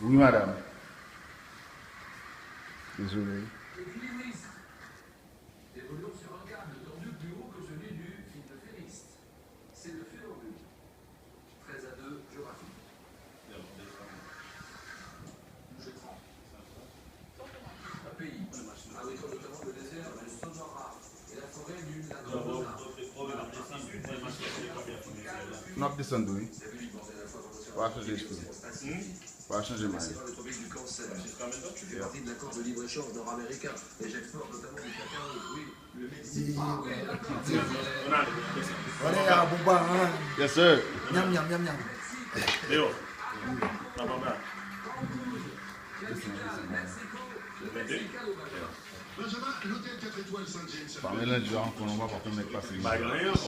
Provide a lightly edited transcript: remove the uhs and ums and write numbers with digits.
Oui, madame. Désolé. Évoluons sur un câble tendu plus haut que celui du film de Félix. C'est le phénomène. 13 à 2, je raffine. Un pays, abritant notamment le désert du Sonora et la forêt du Lac. Not descendre, oui. Pas changer l'esprit. Pas changer ma vie. Le tropique du cancer. Je fais partie de l'accord de libre-échange nord-américain et j'exporte notamment du cacao. Oui, le Mexique. Allez, à Bouba, hein. Yes, sir. Miam, miam, miam, miam. Léo. Papa. Parmi les gens qu'on va pas mettre passer.